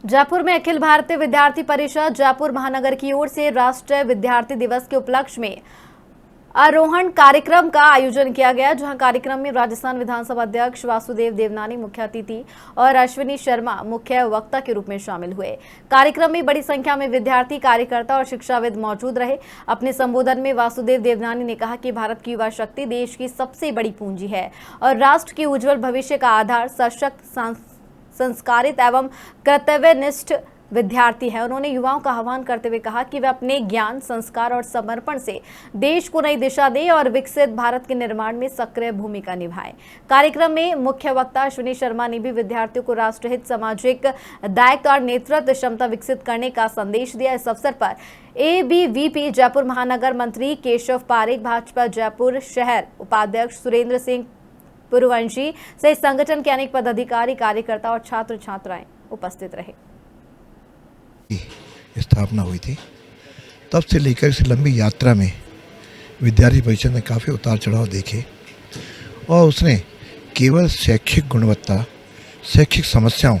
जयपुर में अखिल भारतीय विद्यार्थी परिषद जयपुर महानगर की ओर से राष्ट्रीय विद्यार्थी दिवस के उपलक्ष्य में आरोहण कार्यक्रम का आयोजन किया गया, जहां कार्यक्रम में राजस्थान विधानसभा अध्यक्ष वासुदेव देवनानी मुख्य अतिथि और अश्विनी शर्मा मुख्य वक्ता के रूप में शामिल हुए। कार्यक्रम में बड़ी संख्या में विद्यार्थी, कार्यकर्ता और शिक्षाविद मौजूद रहे। अपने संबोधन में वासुदेव देवनानी ने कहा कि भारत की युवा शक्ति देश की सबसे बड़ी पूंजी है और राष्ट्र के उज्जवल भविष्य का आधार सशक्त, संस्कारित एवं कर्तव्यनिष्ठ विद्यार्थी है। उन्होंने युवाओं का आह्वान करते हुए कहा कि वे अपने ज्ञान, संस्कार और समर्पण से देश को नई दिशा दें और विकसित भारत के निर्माण में सक्रिय भूमिका निभाएं। कार्यक्रम में मुख्य वक्ता अश्विनी शर्मा ने भी विद्यार्थियों को राष्ट्रहित, सामाजिक दायित्व और नेतृत्व क्षमता विकसित करने का संदेश दिया। इस अवसर पर एबीवीपी जयपुर महानगर मंत्री केशव पारेख, भाजपा जयपुर शहर उपाध्यक्ष सुरेंद्र सिंह पुरवंशी से संगठन के अनेक पदाधिकारी, कार्यकर्ता और छात्र छात्राएं उपस्थित रहे। स्थापना हुई थी, तब से लेकर इस लंबी यात्रा में विद्यार्थी परिषद ने काफ़ी उतार चढ़ाव देखे और उसने केवल शैक्षिक गुणवत्ता, शैक्षिक समस्याओं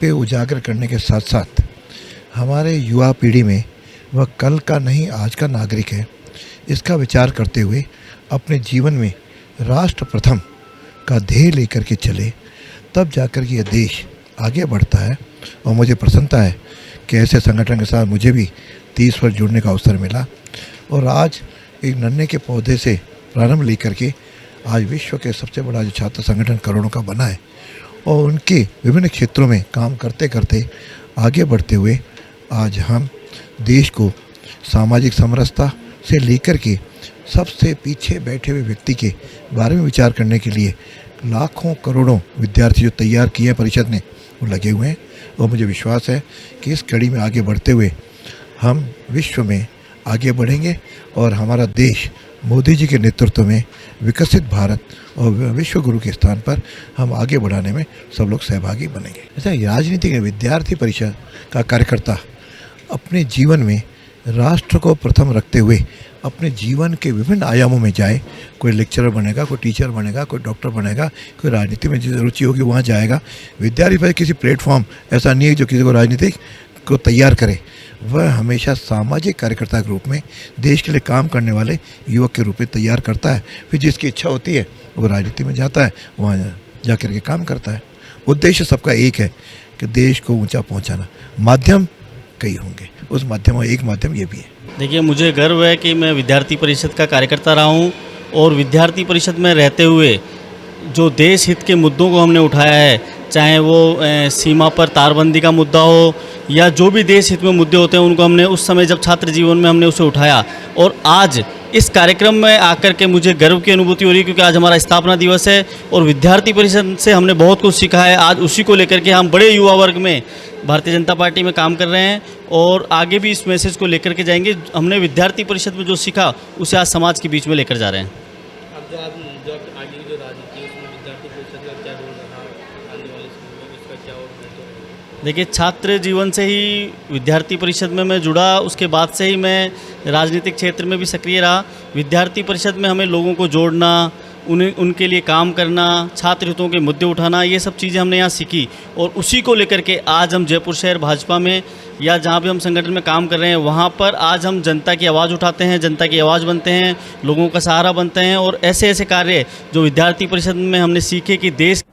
पे उजागर करने के साथ साथ हमारे युवा पीढ़ी में वह कल का नहीं आज का नागरिक है, इसका विचार करते हुए अपने जीवन में राष्ट्र प्रथम का ध्येय लेकर के चले, तब जाकर के यह देश आगे बढ़ता है। और मुझे प्रसन्नता है कि ऐसे संगठन के साथ मुझे भी 30 वर्ष जुड़ने का अवसर मिला और आज एक नन्हे के पौधे से प्रारंभ लेकर के आज विश्व के सबसे बड़ा जो छात्र संगठन करोड़ों का बना है और उनके विभिन्न क्षेत्रों में काम करते करते आगे बढ़ते हुए आज हम देश को सामाजिक समरसता से लेकर के सबसे पीछे बैठे हुए व्यक्ति के बारे में विचार करने के लिए लाखों करोड़ों विद्यार्थी जो तैयार किए हैं परिषद ने, वो लगे हुए हैं। और मुझे विश्वास है कि इस कड़ी में आगे बढ़ते हुए हम विश्व में आगे बढ़ेंगे और हमारा देश मोदी जी के नेतृत्व में विकसित भारत और विश्व गुरु के स्थान पर हम आगे बढ़ाने में सब लोग सहभागी बनेंगे। ऐसा राजनीति के विद्यार्थी परिषद का कार्यकर्ता अपने जीवन में राष्ट्र को प्रथम रखते हुए अपने जीवन के विभिन्न आयामों में जाए। कोई लेक्चरर बनेगा, कोई टीचर बनेगा, कोई डॉक्टर बनेगा, कोई राजनीति में जिस रुचि होगी वहाँ जाएगा। विद्यार्थी परिषद किसी प्लेटफॉर्म ऐसा नहीं है जो किसी को राजनीतिक को तैयार करे, वह हमेशा सामाजिक कार्यकर्ता के रूप में देश के लिए काम करने वाले युवक के रूप में तैयार करता है। फिर जिसकी इच्छा होती है वो राजनीति में जाता है, वहाँ जा कर के काम करता है। उद्देश्य सबका एक है कि देश को ऊँचा पहुँचाना। माध्यम कई होंगे, उस माध्यम एक माध्यम ये भी है। देखिए, मुझे गर्व है कि मैं विद्यार्थी परिषद का कार्यकर्ता रहा हूँ और विद्यार्थी परिषद में रहते हुए जो देश हित के मुद्दों को हमने उठाया है, चाहे वो सीमा पर तारबंदी का मुद्दा हो या जो भी देश हित में मुद्दे होते हैं, उनको हमने उस समय जब छात्र जीवन में हमने उसे उठाया। और आज इस कार्यक्रम में आकर के मुझे गर्व की अनुभूति हो रही है, क्योंकि आज हमारा स्थापना दिवस है और विद्यार्थी परिषद से हमने बहुत कुछ सीखा है। आज उसी को लेकर के हम बड़े युवा वर्ग में भारतीय जनता पार्टी में काम कर रहे हैं और आगे भी इस मैसेज को लेकर के जाएंगे। हमने विद्यार्थी परिषद में जो सीखा उसे आज समाज के बीच में लेकर जा रहे हैं। अब जो आगे की जो राजनीति है उसमें विद्यार्थी परिषद का क्या रोल रहा, आने वाले समय में इसका क्या और महत्व रहेगा? देखिए, छात्र जीवन से ही विद्यार्थी परिषद में मैं जुड़ा, उसके बाद से ही मैं राजनीतिक क्षेत्र में भी सक्रिय रहा। विद्यार्थी परिषद में हमें लोगों को जोड़ना, उनके लिए काम करना, छात्र हितों के मुद्दे उठाना, ये सब चीज़ें हमने यहाँ सीखी और उसी को लेकर के आज हम जयपुर शहर भाजपा में या जहाँ भी हम संगठन में काम कर रहे हैं वहाँ पर आज हम जनता की आवाज़ उठाते हैं, जनता की आवाज़ बनते हैं, लोगों का सहारा बनते हैं। और ऐसे ऐसे कार्य जो विद्यार्थी परिषद में हमने सीखे कि देश